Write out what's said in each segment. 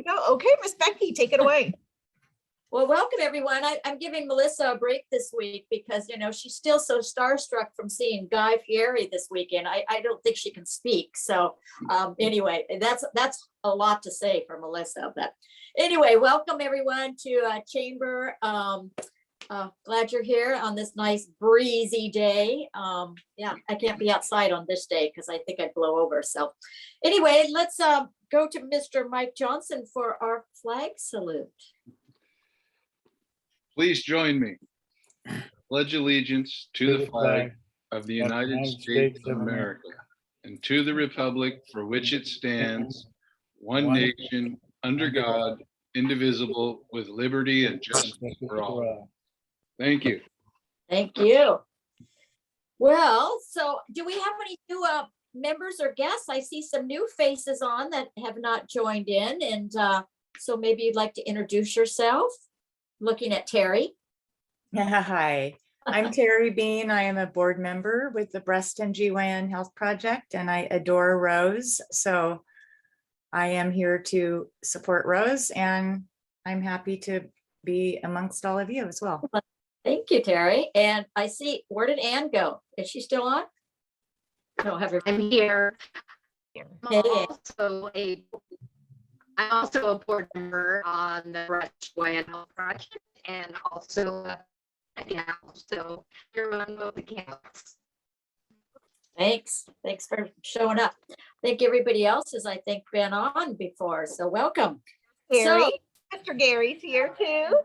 we go. Okay, Miss Becky, take it away. Well, welcome everyone. I'm giving Melissa a break this week because, you know, she's still so starstruck from seeing Guy Fieri this weekend. I don't think she can speak. So anyway, that's a lot to say for Melissa. But anyway, welcome everyone to Chamber. Glad you're here on this nice breezy day. Yeah, I can't be outside on this day because I think I'd blow over. So anyway, let's go to Mr. Mike Johnson for our flag salute. Please join me. Pledge allegiance to the flag of the United States of America and to the republic for which it stands, one nation, under God, indivisible, with liberty and justice for all. Thank you. Thank you. Well, so do we have any new members or guests? I see some new faces on that have not joined in. And so maybe you'd like to introduce yourself. Looking at Terry. Hi, I'm Terry Bean. I am a board member with the Breast GYN Health Project, and I adore Rose. So I am here to support Rose, and I'm happy to be amongst all of you as well. Thank you, Terry. And I see, where did Ann go? Is she still on? I don't have her. I'm here. Hey. I'm also a board member on the Breast GYN Health Project, and also so you're on both accounts. Thanks for showing up. I think everybody else has, I think, been on before, so welcome. Gary, Mr. Gary's here too.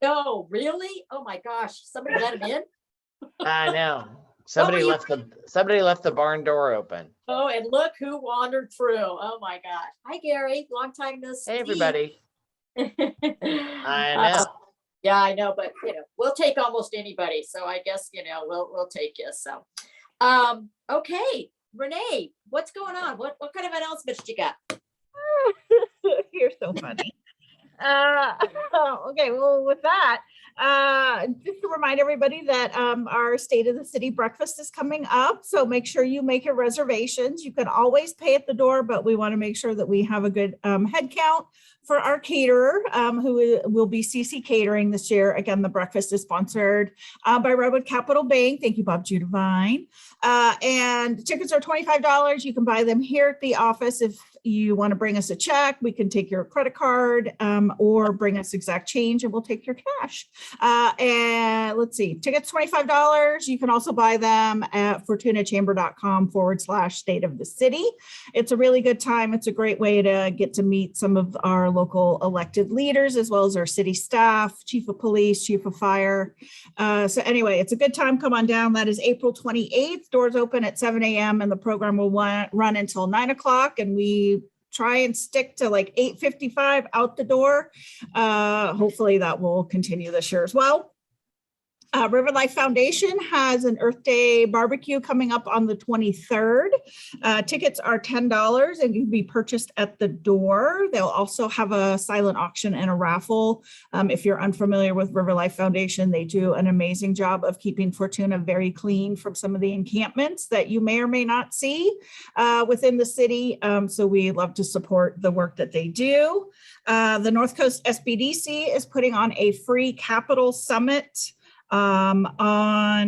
Oh, really? Oh my gosh, somebody let him in? I know. Somebody left the barn door open. Oh, and look who wandered through. Oh my gosh. Hi, Gary. Long time no see. Hey, everybody. I know. Yeah, I know, but you know, we'll take almost anybody. So I guess, you know, we'll take you. So, okay, Renee, what's going on? What kind of announcements you got? You're so funny. Okay, well, with that, just to remind everybody that our State of the City breakfast is coming up. So make sure you make your reservations. You can always pay at the door, but we want to make sure that we have a good head count for our caterer, who will be CC Catering this year. Again, the breakfast is sponsored by Redwood Capital Bank. Thank you, Bob Judavine. And tickets are $25. You can buy them here at the office. If you want to bring us a check, we can take your credit card, or bring us exact change and we'll take your cash. And let's see, tickets $25. You can also buy them at fortunachamber.com/state of the city. It's a really good time. It's a great way to get to meet some of our local elected leaders, as well as our city staff, chief of police, chief of fire. So anyway, it's a good time. Come on down. That is April 28th. Doors open at 7 a.m. and the program will run until 9 o'clock. And we try and stick to like 8:55 out the door. Hopefully that will continue this year as well. River Life Foundation has an Earth Day barbecue coming up on the 23rd. Tickets are $10 and can be purchased at the door. They'll also have a silent auction and a raffle. If you're unfamiliar with River Life Foundation, they do an amazing job of keeping Fortuna very clean from some of the encampments that you may or may not see within the city. So we love to support the work that they do. The North Coast SBDC is putting on a free Capital Summit on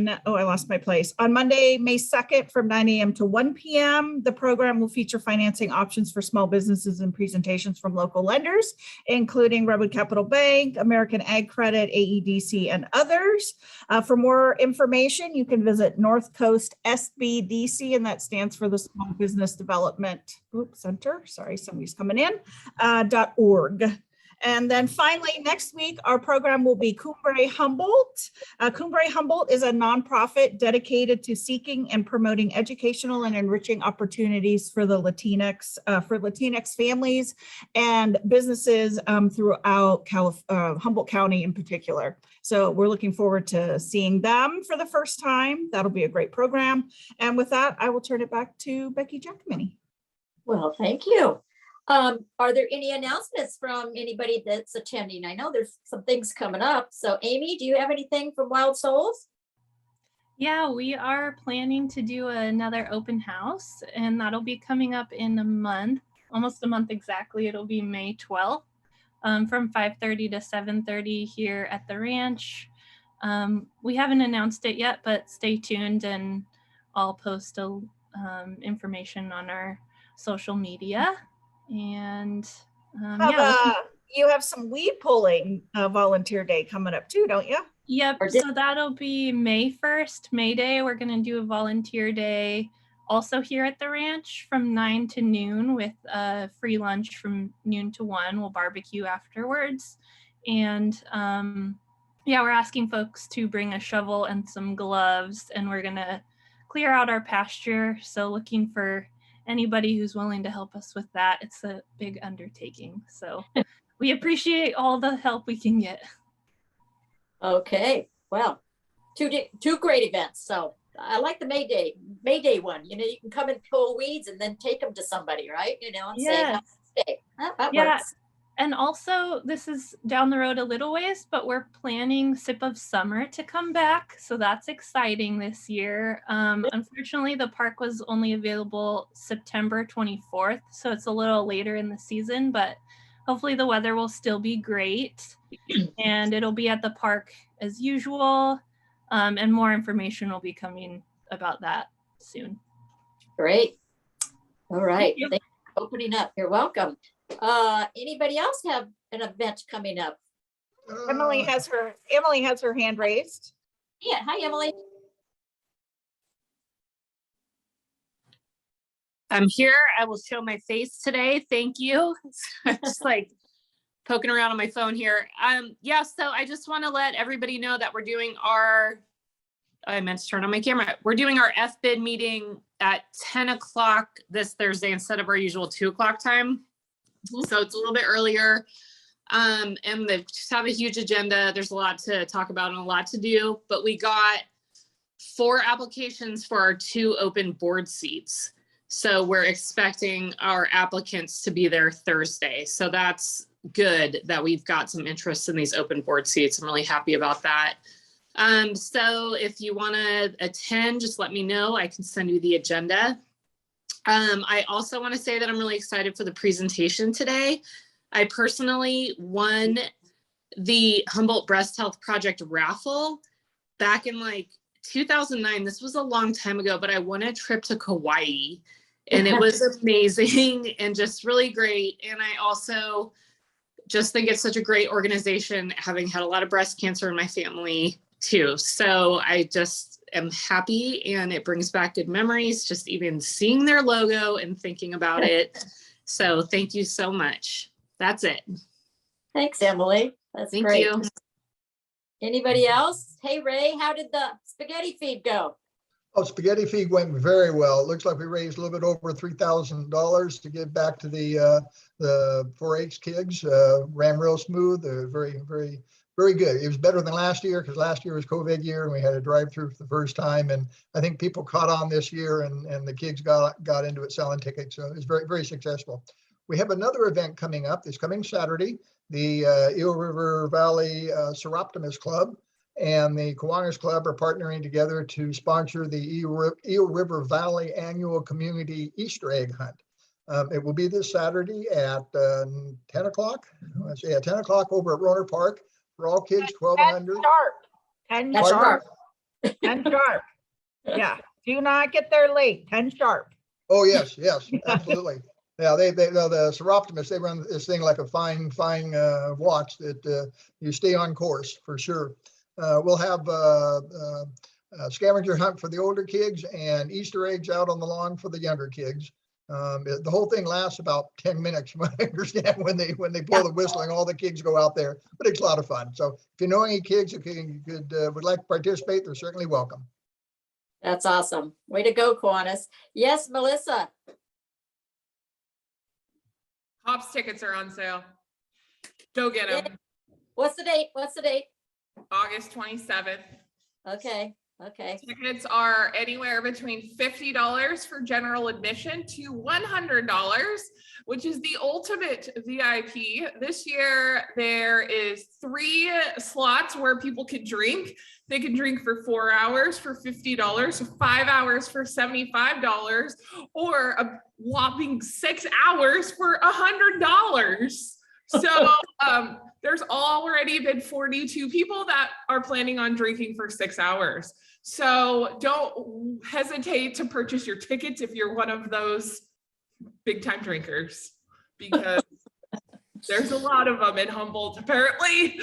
Monday, May 2nd from 9 a.m. to 1 p.m. The program will feature financing options for small businesses and presentations from local lenders, including Redwood Capital Bank, American Ag Credit, AEDC, and others. For more information, you can visit North Coast SBDC, and that stands for the Small Business Development Center. Sorry, somebody's coming in, .org. And then finally, next week, our program will be Cumbre Humboldt. Cumbre Humboldt is a nonprofit dedicated to seeking and promoting educational and enriching opportunities for the Latinx families and businesses throughout Humboldt County in particular. So we're looking forward to seeing them for the first time. That'll be a great program. And with that, I will turn it back to Becky Giacomini. Well, thank you. Are there any announcements from anybody that's attending? I know there's some things coming up. So Amy, do you have anything from Wild Souls? Yeah, we are planning to do another open house, and that'll be coming up in a month. almost a month exactly. It'll be May 12th from 5:30 to 7:30 here at the ranch. We haven't announced it yet, but stay tuned and I'll post information on our social media. And you have some weed pulling volunteer day coming up too, don't you? Yep, so that'll be May 1st, May Day. We're going to do a volunteer day also here at the ranch from 9 to noon with a free lunch from noon to 1. We'll barbecue afterwards. And yeah, we're asking folks to bring a shovel and some gloves, and we're going to clear out our pasture. So looking for anybody who's willing to help us with that. It's a big undertaking. So we appreciate all the help we can get. Okay, well, two great events. So I like the May Day one. You know, you can come and pull weeds and then take them to somebody, right? You know, and say, "Have a nice day." That works. And also, this is down the road a little ways, but we're planning Sip of Summer to come back. So that's exciting this year. Unfortunately, the park was only available September 24th. So it's a little later in the season, but hopefully the weather will still be great. And it'll be at the park as usual. And more information will be coming about that soon. Great. All right. Thank you for opening up. You're welcome. Anybody else have an event coming up? Emily has her hand raised. Yeah. Hi, Emily. I'm here. I will show my face today. Thank you. Just like poking around on my phone here. Yeah, so I just want to let everybody know that we're doing I meant to turn on my camera. We're doing our FBID meeting at 10 o'clock this Thursday instead of our usual 2 o'clock time. So it's a little bit earlier. And they just have a huge agenda. There's a lot to talk about and a lot to do, but we got 4 applications for our 2 open board seats. So we're expecting our applicants to be there Thursday. So that's good that we've got some interest in these open board seats. I'm really happy about that. So if you want to attend, just let me know. I can send you the agenda. I also want to say that I'm really excited for the presentation today. I personally won the Humboldt Breast Health Project raffle back in like 2009. This was a long time ago, but I won a trip to Kauai and it was amazing and just really great. And I also just think it's such a great organization, having had a lot of breast cancer in my family too. So I just am happy and it brings back good memories, just even seeing their logo and thinking about it. So thank you so much. That's it. Thanks, Emily. That's Thank great. you. Anybody else? Hey, Ray, how did the spaghetti feed go? Oh, spaghetti feed went very well. It looks like we raised a little bit over $3,000 to give back to the 4-H kids. Ran real smooth. Very, very, very good. It was better than last year because last year was COVID year and we had a drive-through for the first time. And I think people caught on this year and the kids got into it selling tickets. So it was very, very successful. We have another event coming up this coming Saturday. The Eel River Valley Seroptimus Club and the Kiwanis Club are partnering together to sponsor the Eel River Valley Annual Community Easter Egg Hunt. It will be this Saturday at 10 o'clock. Let's say at 10 o'clock over at Roner Park for all kids 12 and under. 10 sharp. 10 sharp. Yeah. Do not get there late. 10 sharp. Oh, yes, yes, absolutely. Yeah, the Seroptimus, they run this thing like a fine watch that you stay on course for sure. We'll have a scavenger hunt for the older kids and Easter eggs out on the lawn for the younger kids. The whole thing lasts about 10 minutes, from what I understand, when they blow the whistle and all the kids go out there. But it's a lot of fun. So if you know any kids who would like to participate, they're certainly welcome. That's awesome. Way to go, Kiwanis. Yes, Melissa. Hops tickets are on sale. Go get them. What's the date? August 27th. Okay. Tickets are anywhere between $50 for general admission to $100 which is the ultimate VIP. This year, there is 3 slots where people can drink. They can drink for 4 hours for $50, 5 hours for $75, or a whopping 6 hours for $100. So there's already been 42 people that are planning on drinking for 6 hours. So don't hesitate to purchase your tickets if you're one of those big time drinkers, because there's a lot of them in Humboldt, apparently.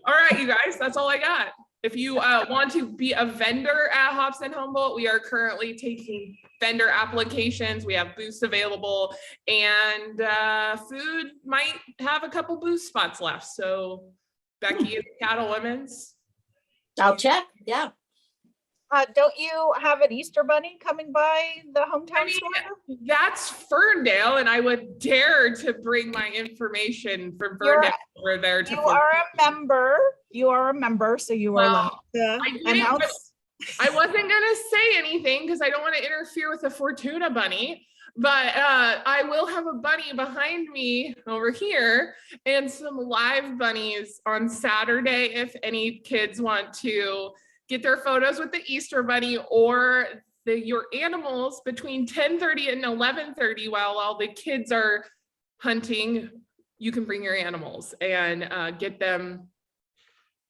All right, you guys, that's all I got. If you want to be a vendor at Hops and Humboldt, we are currently taking vendor applications. We have booths available, and food might have a couple booth spots left. So Becky and Cattle Women's. I'll check. Yeah. Don't you have an Easter bunny coming by the hometown store? That's Ferndale, and I would dare to bring my information from Ferndale over there to. You are a member. You are a member, so you are allowed to announce. I wasn't gonna say anything because I don't want to interfere with the Fortuna bunny, but I will have a bunny behind me over here and some live bunnies on Saturday if any kids want to get their photos with the Easter bunny or your animals between 10:30 and 11:30 while all the kids are hunting. You can bring your animals and get them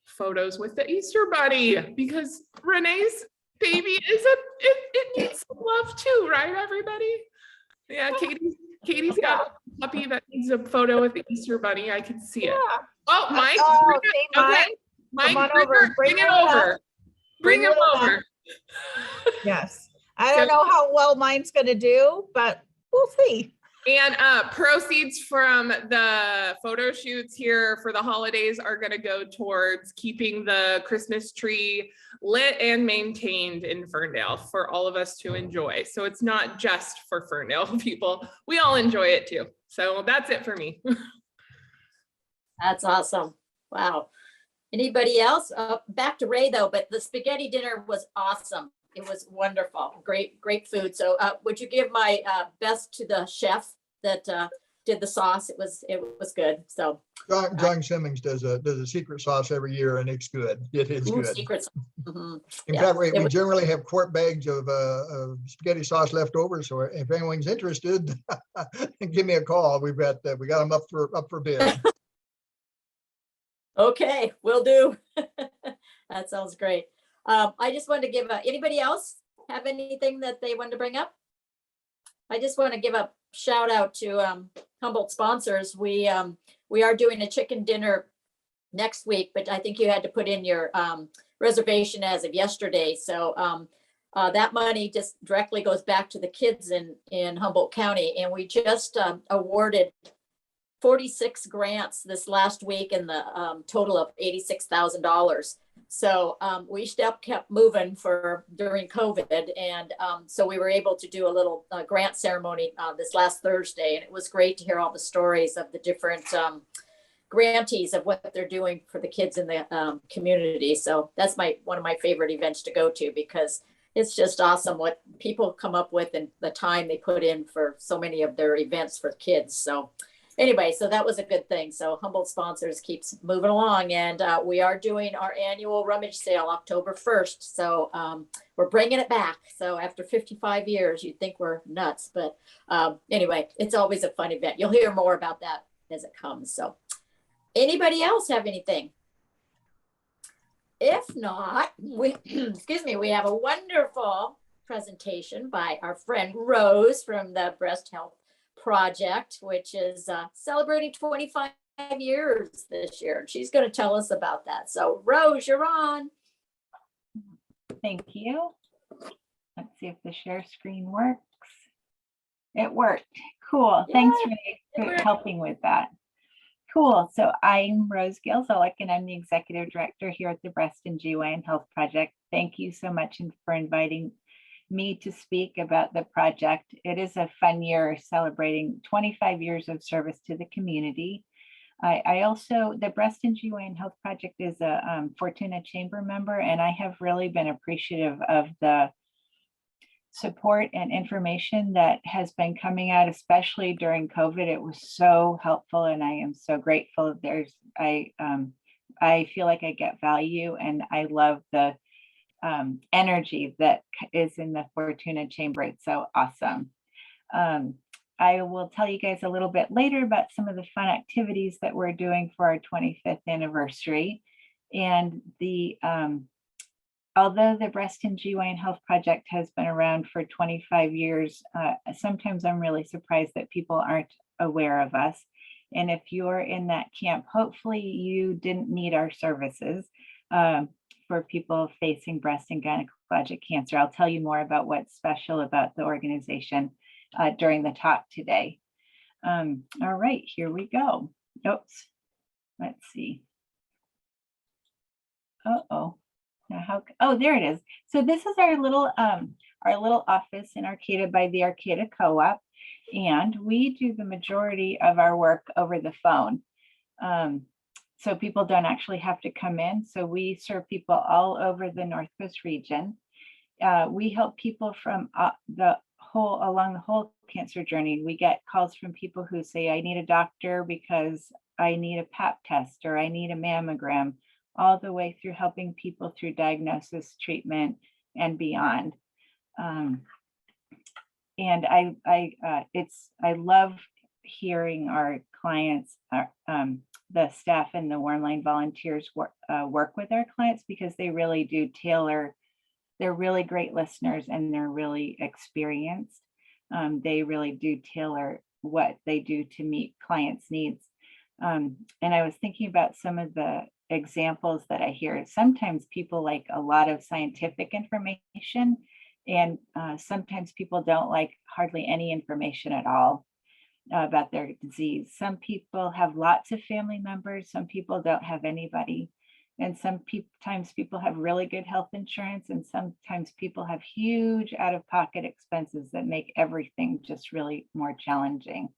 photos with the Easter bunny, because Renee's baby is it needs some love too, right, everybody? Yeah, Katie's got a puppy that needs a photo with the Easter bunny. I can see it. Oh, Mike. Okay, Mike, bring it over. Bring him over. Yes. I don't know how well mine's going to do, but we'll see. And proceeds from the photo shoots here for the holidays are going to go towards keeping the Christmas tree lit and maintained in Ferndale for all of us to enjoy. So it's not just for Ferndale people. We all enjoy it too. So that's it for me. That's awesome. Wow. Anybody else? Back to Ray though, but the spaghetti dinner was awesome. It was wonderful. Great food. So would you give my best to the chef that did the sauce? It was good. So John Simmons does a secret sauce every year, and it's good. It is good. Secret sauce. Mm-hmm. In fact, we generally have quart bags of spaghetti sauce left over. So if anyone's interested, give me a call. We got them up for bid. Okay, will do. That sounds great. I just wanted to give anybody else have anything that they wanted to bring up? I just want to give a shout out to Humboldt sponsors. We are doing a chicken dinner next week, but I think you had to put in your reservation as of yesterday. So that money just directly goes back to the kids in Humboldt County. And we just awarded 46 grants this last week in the total of $86,000. So we kept moving during COVID. And so we were able to do a little grant ceremony this last Thursday. And it was great to hear all the stories of the different grantees of what they're doing for the kids in the community. So that's one of my favorite events to go to, because it's just awesome what people come up with and the time they put in for so many of their events for kids. So anyway, so that was a good thing. So Humboldt sponsors keeps moving along, and we are doing our annual rummage sale October 1st. So we're bringing it back. So after 55 years, you'd think we're nuts, but anyway, it's always a fun event. You'll hear more about that as it comes. So anybody else have anything? If not, excuse me, we have a wonderful presentation by our friend Rose from the Breast Health Project, which is celebrating 25 years this year. She's going to tell us about that. So Rose, you're on. Thank you. Let's see if the share screen works. It worked. Cool. Yeah, thanks for helping with that. Cool. So I'm Rose Gale-Zoellick, and I'm the Executive Director here at the Breast GYN Health Project. Thank you so much for inviting me to speak about the project. It is a fun year celebrating 25 years of service to the community. I also, the Breast GYN Health Project is a Fortuna Chamber member, and I have really been appreciative of the support and information that has been coming out, especially during COVID. It was so helpful, and I am so grateful. I feel like I get value, and I love the energy that is in the Fortuna Chamber. It's so awesome. I will tell you guys a little bit later about some of the fun activities that we're doing for our 25th anniversary. And although the Breast and GYN Health Project has been around for 25 years, sometimes I'm really surprised that people aren't aware of us. And if you're in that camp, hopefully you didn't need our services for people facing breast and gynecologic cancer. I'll tell you more about what's special about the organization during the talk today. All right, here we go. Oops, let's see. Uh-oh. Now oh, there it is. So this is our little office in Arcata by the Arcata Co-op, and we do the majority of our work over the phone. So people don't actually have to come in. So we serve people all over the Northwest region. We help people from along the whole cancer journey. We get calls from people who say, I need a doctor because I need a pap test or I need a mammogram, all the way through helping people through diagnosis, treatment, and beyond. And I love hearing our clients, the staff and the Warm Line volunteers work with our clients, because they really do tailor. They're really great listeners and they're really experienced. They really do tailor what they do to meet clients' needs. And I was thinking about some of the examples that I hear. Sometimes people like a lot of scientific information, and sometimes people don't like hardly any information at all about their disease. Some people have lots of family members, some people don't have anybody. And sometimes people have really good health insurance, and sometimes people have huge out-of-pocket expenses that make everything just really more challenging.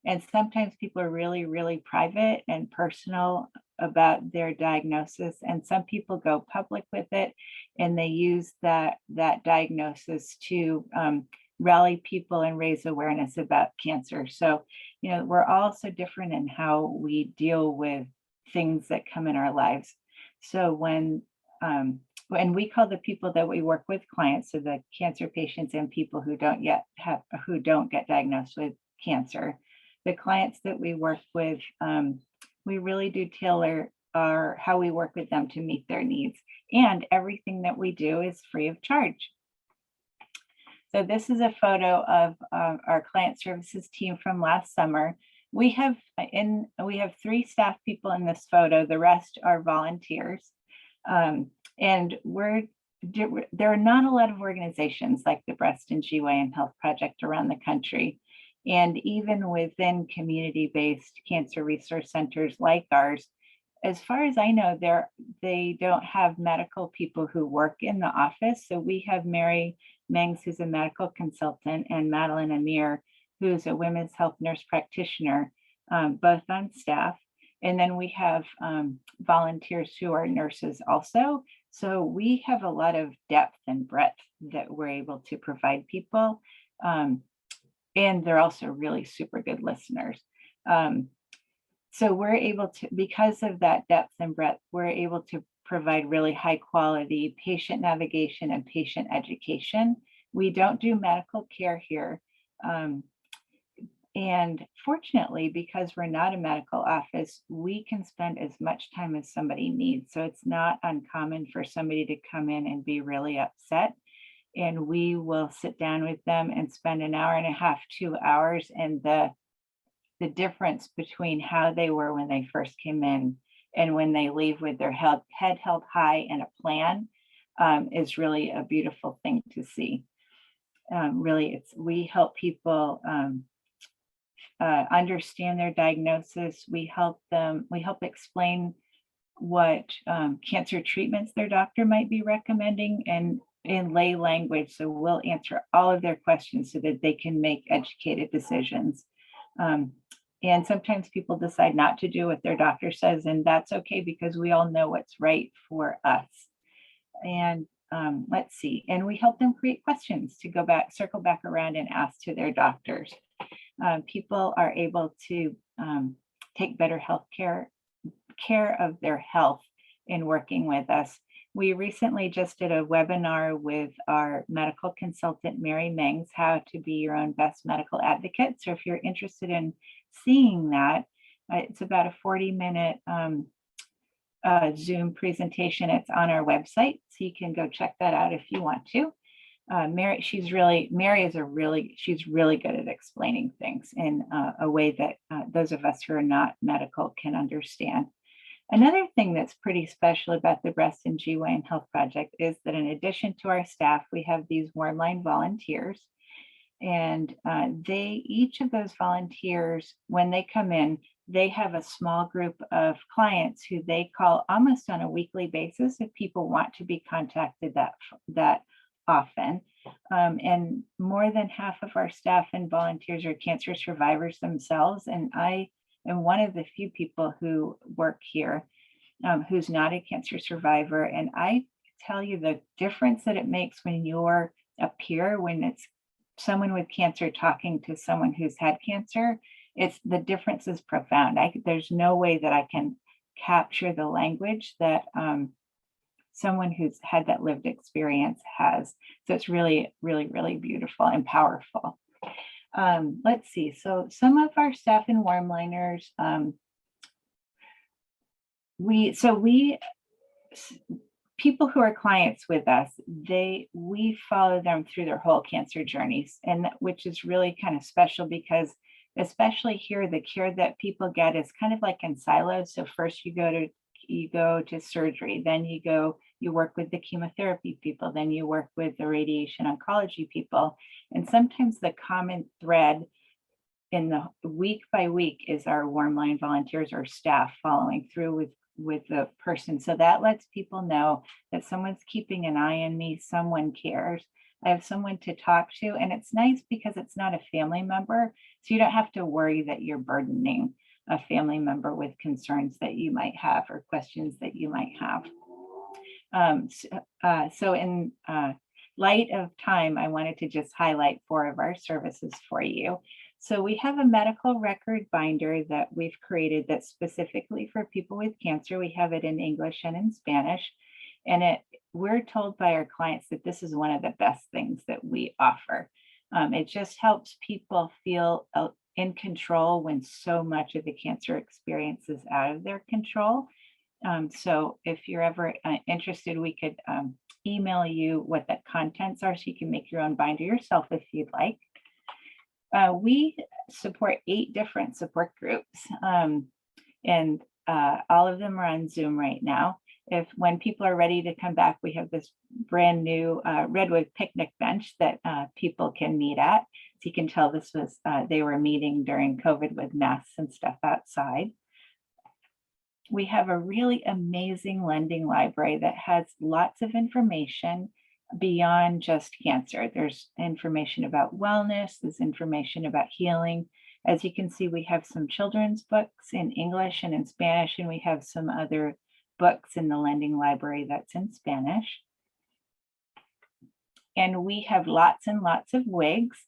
And sometimes people are really, really private and personal about their diagnosis. And some people go public with it, and they use that diagnosis to rally people and raise awareness about cancer. So, we're all so different in how we deal with things that come in our lives. So when we call the people that we work with clients, so the cancer patients and people who don't get diagnosed with cancer, the clients that we work with, we really do tailor how we work with them to meet their needs. And everything that we do is free of charge. So this is a photo of our client services team from last summer. We have 3 staff people in this photo. The rest are volunteers. And there are not a lot of organizations like the Breast and GYN Health Project around the country. And even within community-based cancer resource centers like ours, as far as I know, they don't have medical people who work in the office. So we have Mary Mengs, who's a medical consultant, and Madeline Amir, who's a women's health nurse practitioner, both on staff. And then we have volunteers who are nurses also. So we have a lot of depth and breadth that we're able to provide people. And they're also really super good listeners. So we're able to, because of that depth and breadth, we're able to provide really high quality patient navigation and patient education. We don't do medical care here. And fortunately, because we're not a medical office, we can spend as much time as somebody needs. So it's not uncommon for somebody to come in and be really upset. And we will sit down with them and spend an hour and a half, 2 hours. And the difference between how they were when they first came in and when they leave with their head held high and a plan is really a beautiful thing to see. We help people understand their diagnosis. We help explain what cancer treatments their doctor might be recommending, and in lay language. So we'll answer all of their questions so that they can make educated decisions. And sometimes people decide not to do what their doctor says, and that's okay, because we all know what's right for us. And let's see, and we help them create questions to go back, circle back around and ask to their doctors. People are able to take better care of their health in working with us. We recently just did a webinar with our medical consultant, Mary Mengs, how to be your own best medical advocate. So if you're interested in seeing that, it's about a 40-minute Zoom presentation. It's on our website, so you can go check that out if you want to. Mary, she's really good at explaining things in a way that those of us who are not medical can understand. Another thing that's pretty special about the Breast and GYN Health Project is that in addition to our staff, we have these warm line volunteers. And each of those volunteers, when they come in, they have a small group of clients who they call almost on a weekly basis if people want to be contacted that often. And more than half of our staff and volunteers are cancer survivors themselves. And I am one of the few people who work here who's not a cancer survivor. And I tell you the difference that it makes when you're a peer, when it's someone with cancer talking to someone who's had cancer, the difference is profound. There's no way that I can capture the language that someone who's had that lived experience has. So it's really, really, really beautiful and powerful. Let's see. So some of our staff and warm liners, people who are clients with us, we follow them through their whole cancer journeys, and which is really kind of special because especially here, the care that people get is kind of like in silos. So first you go to surgery, then you work with the chemotherapy people, then you work with the radiation oncology people. And sometimes the common thread in the week by week is our warm line volunteers or staff following through with the person. So that lets people know that someone's keeping an eye on me, someone cares. I have someone to talk to, and it's nice because it's not a family member. So you don't have to worry that you're burdening a family member with concerns that you might have or questions that you might have. So in light of time, I wanted to just highlight 4 of our services for you. So we have a medical record binder that we've created that's specifically for people with cancer. We have it in English and in Spanish. And we're told by our clients that this is one of the best things that we offer. It just helps people feel in control when so much of the cancer experience is out of their control. So if you're ever interested, we could email you what the contents are so you can make your own binder yourself if you'd like. We support 8 different support groups, and all of them are on Zoom right now. When people are ready to come back, we have this brand new redwood picnic bench that people can meet at. So you can tell they were meeting during COVID with masks and stuff outside. We have a really amazing lending library that has lots of information beyond just cancer. There's information about wellness, there's information about healing. As you can see, we have some children's books in English and in Spanish, and we have some other books in the lending library that's in Spanish. And we have lots and lots of wigs.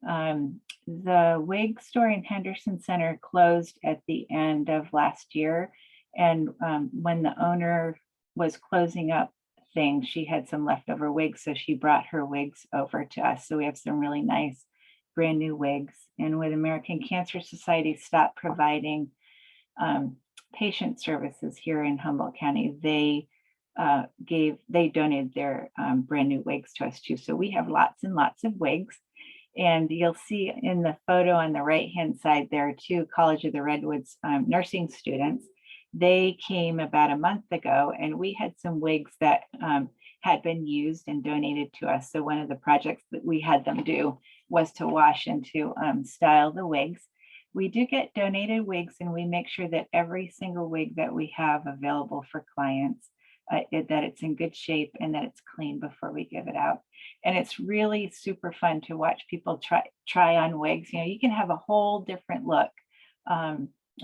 The wig store in Henderson Center closed at the end of last year. And when the owner was closing up things, she had some leftover wigs, so she brought her wigs over to us. So we have some really nice brand new wigs. And with American Cancer Society stopped providing patient services here in Humboldt County, they donated their brand new wigs to us too. So we have lots and lots of wigs. And you'll see in the photo on the right-hand side, there are 2 College of the Redwoods nursing students. They came about a month ago, and we had some wigs that had been used and donated to us. So one of the projects that we had them do was to wash and to style the wigs. We do get donated wigs, and we make sure that every single wig that we have available for clients, that it's in good shape and that it's clean before we give it out. And it's really super fun to watch people try on wigs. You know, you can have a whole different look.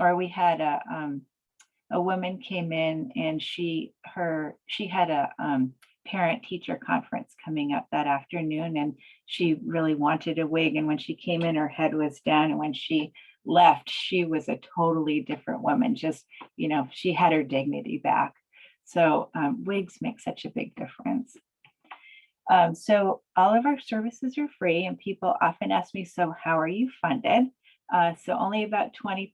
Or we had a woman came in, and she had a parent-teacher conference coming up that afternoon, and she really wanted a wig. And when she came in, her head was down, and when she left, she was a totally different woman. Just, you know, she had her dignity back. So wigs make such a big difference. So all of our services are free, and people often ask me, so how are you funded? So only about 20%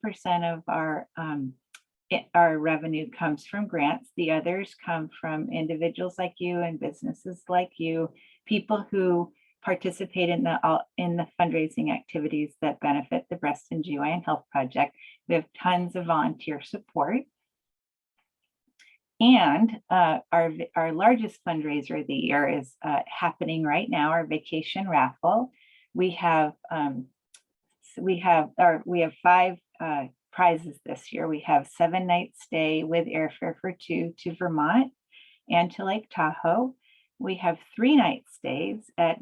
of our revenue comes from grants. The others come from individuals like you and businesses like you, people who participate in the fundraising activities that benefit the Breast and GYN Health Project. We have tons of volunteer support. And our largest fundraiser of the year is happening right now, our vacation raffle. We have 5 prizes this year. We have 7-night stay with airfare for 2 to Vermont and to Lake Tahoe. We have 3-night stays at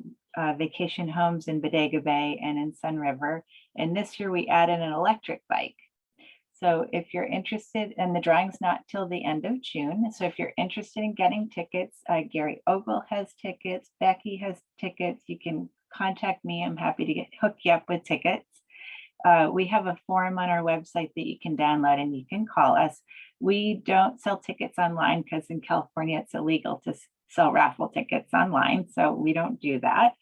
vacation homes in Bodega Bay and in Sun River. And this year we added an electric bike. So if you're interested, and the drawing's not till the end of June. So if you're interested in getting tickets, Gary Ogle has tickets, Becky has tickets. You can contact me. I'm happy to hook you up with tickets. We have a form on our website that you can download, and you can call us. We don't sell tickets online because in California, it's illegal to sell raffle tickets online. So we don't do that.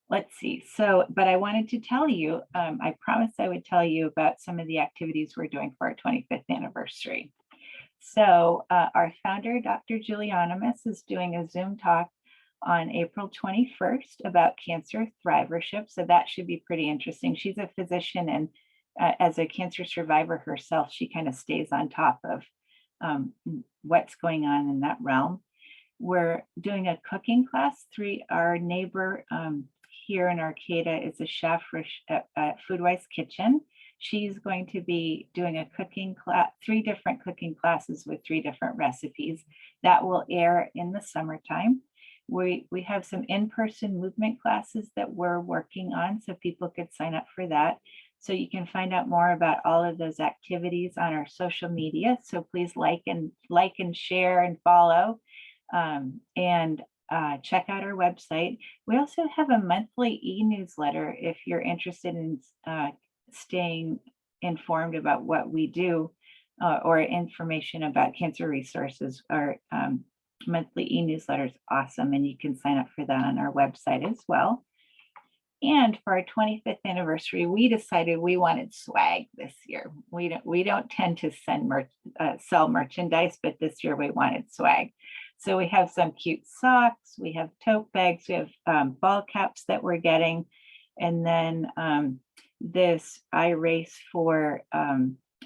Let's see. So, but I wanted to tell you, I promised I would tell you about some of the activities we're doing for our 25th anniversary. So our founder, Dr. Julianamis, is doing a Zoom talk on April 21st about cancer thrivership. So that should be pretty interesting. She's a physician, and as a cancer survivor herself, she kind of stays on top of what's going on in that realm. We're doing a cooking class. Our neighbor here in Arcata is a chef at Foodwise Kitchen. She's going to be doing a cooking class, 3 different cooking classes with 3 different recipes that will air in the summertime. We have some in-person movement classes that we're working on, so people could sign up for that. So you can find out more about all of those activities on our social media. So please like and share and follow, and check out our website. We also have a monthly e-newsletter if you're interested in staying informed about what we do, or information about cancer resources. Our monthly e-newsletter is awesome, and you can sign up for that on our website as well. And for our 25th anniversary, we decided we wanted swag this year. We don't tend to sell merchandise, but this year we wanted swag. So we have some cute socks, we have tote bags, we have ball caps that we're getting. And then this I Race for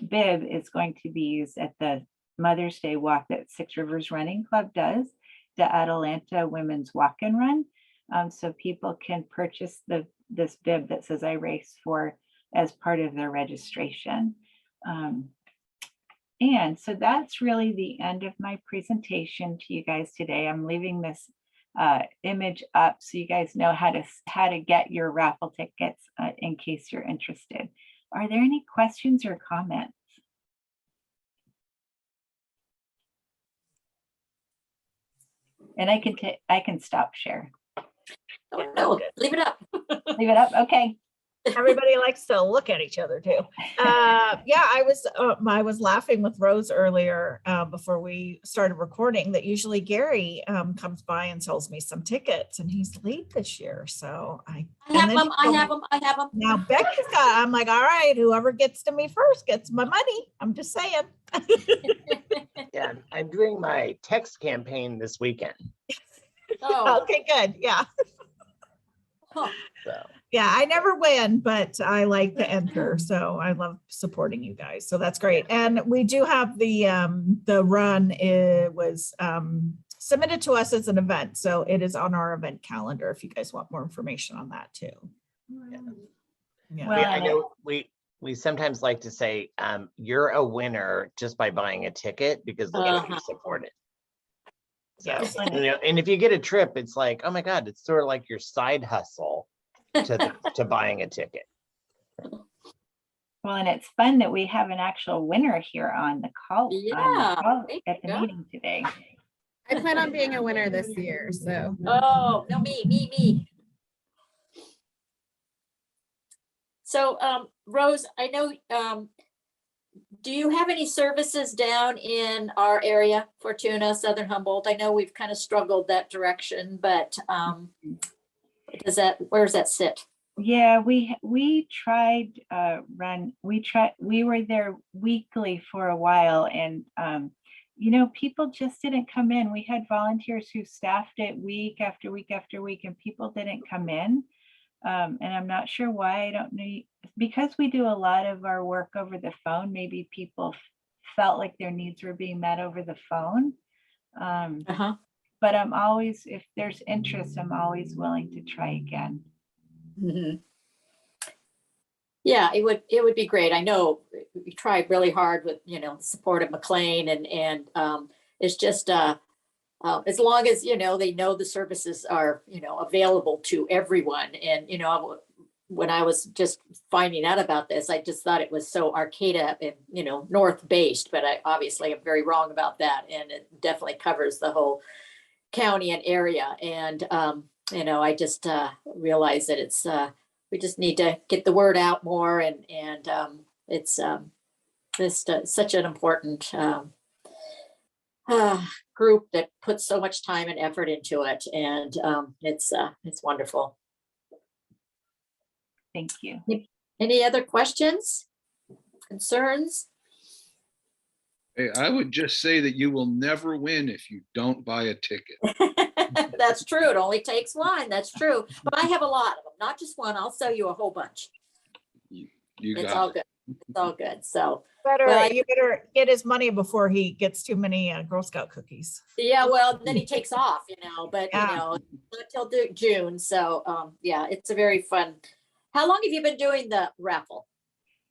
bib is going to be used at the Mother's Day walk that Six Rivers Running Club does, the Atalanta Women's Walk and Run. So people can purchase this bib that says I Race for as part of their registration. And so that's really the end of my presentation to you guys today. I'm leaving this image up so you guys know how to get your raffle tickets in case you're interested. Are there any questions or comments? And I can stop share. Oh, no, leave it up. Leave it up. Okay. Everybody likes to look at each other too. Yeah, I was laughing with Rose earlier before we started recording that usually Gary comes by and sells me some tickets, and he's late this year. So I have them. Now Becky's got, I'm like, all right, whoever gets to me first gets my money. I'm just saying. Yeah, I'm doing my text campaign this weekend. Oh. Okay, good. Yeah. Huh. So. Yeah, I never win, but I like to enter. So I love supporting you guys. So that's great. And we do have the run. It was submitted to us as an event. So it is on our event calendar if you guys want more information on that too. Yeah. Well, I know we sometimes like to say you're a winner just by buying a ticket because look at how you support it. So, and if you get a trip, it's like, oh my God, it's sort of like your side hustle to buying a ticket. Well, and it's fun that we have an actual winner here on the call, Yeah, at the meeting today. I plan on being a winner this year, so. Oh, no, me. So, Rose, I know, do you have any services down in our area, Fortuna, Southern Humboldt? I know we've kind of struggled that direction, but where does that sit? Yeah, we tried we were there weekly for a while, and people just didn't come in. We had volunteers who staffed it week after week after week, and people didn't come in. And I'm not sure why. I don't know, because we do a lot of our work over the phone. Maybe people felt like their needs were being met over the phone. But I'm always, if there's interest, I'm always willing to try again. Mm-hmm. Yeah, it would be great. I know we tried really hard with, the support of McLean, and it's just as long as, they know the services are, available to everyone. And, when I was just finding out about this, I just thought it was so Arcata and, North based, but I obviously am very wrong about that. And it definitely covers the whole county and area. And, I just realized that it's, we just need to get the word out more. And it's such an important group that puts so much time and effort into it. And it's wonderful. Thank you. Any other questions, concerns? Hey, I would just say that you will never win if you don't buy a ticket. That's true. It only takes one. That's true. But I have a lot of them, not just one. I'll sell you a whole bunch. It's all good. It's all good. So you better get his money before he gets too many Girl Scout cookies. Yeah, well, then he takes off, but not till June. So yeah, it's a very fun. How long have you been doing the raffle?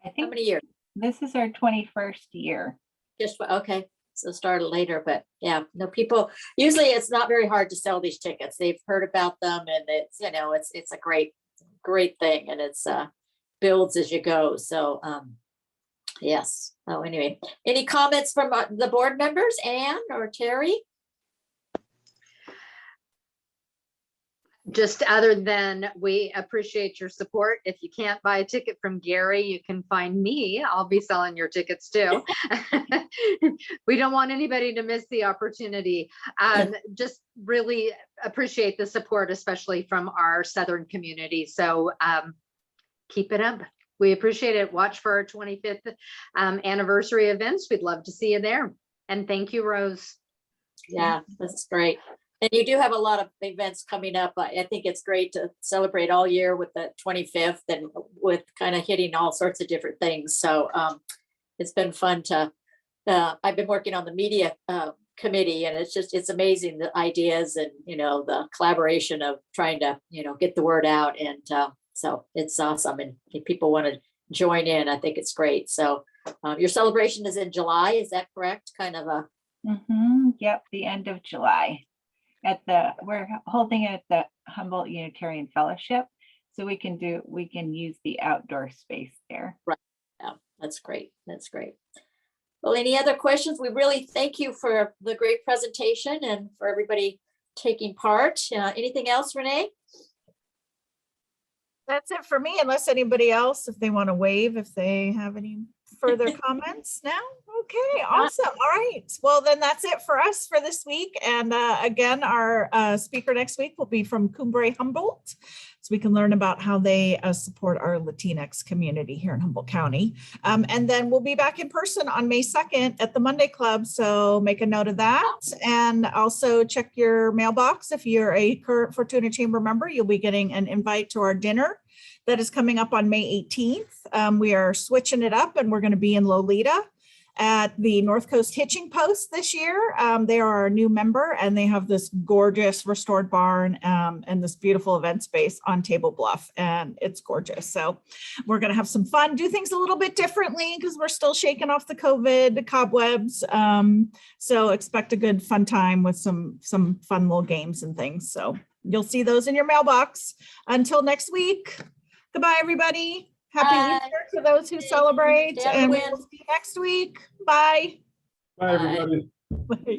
I think how many years? This is our 21st year. Just okay. So started later, but yeah, no, people usually it's not very hard to sell these tickets. They've heard about them, and it's it's a great thing, and it's builds as you go. So yes. Oh, anyway, any comments from the board members, Anne or Terry? Just other than we appreciate your support. If you can't buy a ticket from Gary, you can find me. I'll be selling your tickets too. We don't want anybody to miss the opportunity. Just really appreciate the support, especially from our Southern community. So keep it up. We appreciate it. Watch for our 25th anniversary events. We'd love to see you there. And thank you, Rose. Yeah, that's great. And you do have a lot of events coming up. I think it's great to celebrate all year with the 25th and with kind of hitting all sorts of different things. So it's been fun to, I've been working on the media committee, and it's amazing, the ideas and, the collaboration of trying to, get the word out. And so it's awesome. And if people want to join in, I think it's great. So your celebration is in July. Is that correct? Kind of a. Yep. The end of July. We're holding it at the Humboldt Unitarian Fellowship, so we can use the outdoor space there. Right. Yeah, that's great. That's great. Well, any other questions? We really thank you for the great presentation and for everybody taking part. Anything else, Renee? That's it for me, unless anybody else, if they want to wave, if they have any further comments now. Okay, awesome. All right. Well, then that's it for us for this week. And again, our speaker next week will be from Cumbre Humboldt. So we can learn about how they support our Latinx community here in Humboldt County. And then we'll be back in person on May 2nd at the Monday Club. So make a note of that. And also check your mailbox. If you're a current Fortuna Chamber member, you'll be getting an invite to our dinner that is coming up on May 18th. We are switching it up, and we're going to be in Lolita at the North Coast Hitching Post this year. They are our new member, and they have this gorgeous restored barn and this beautiful event space on Table Bluff, and it's gorgeous. So we're going to have some fun, do things a little bit differently because we're still shaking off the COVID cobwebs. So expect a good fun time with some fun little games and things. So you'll see those in your mailbox. Until next week. Goodbye, everybody. Happy Easter to those who celebrate, and we'll see you next week. Bye. Bye, everybody. Bye.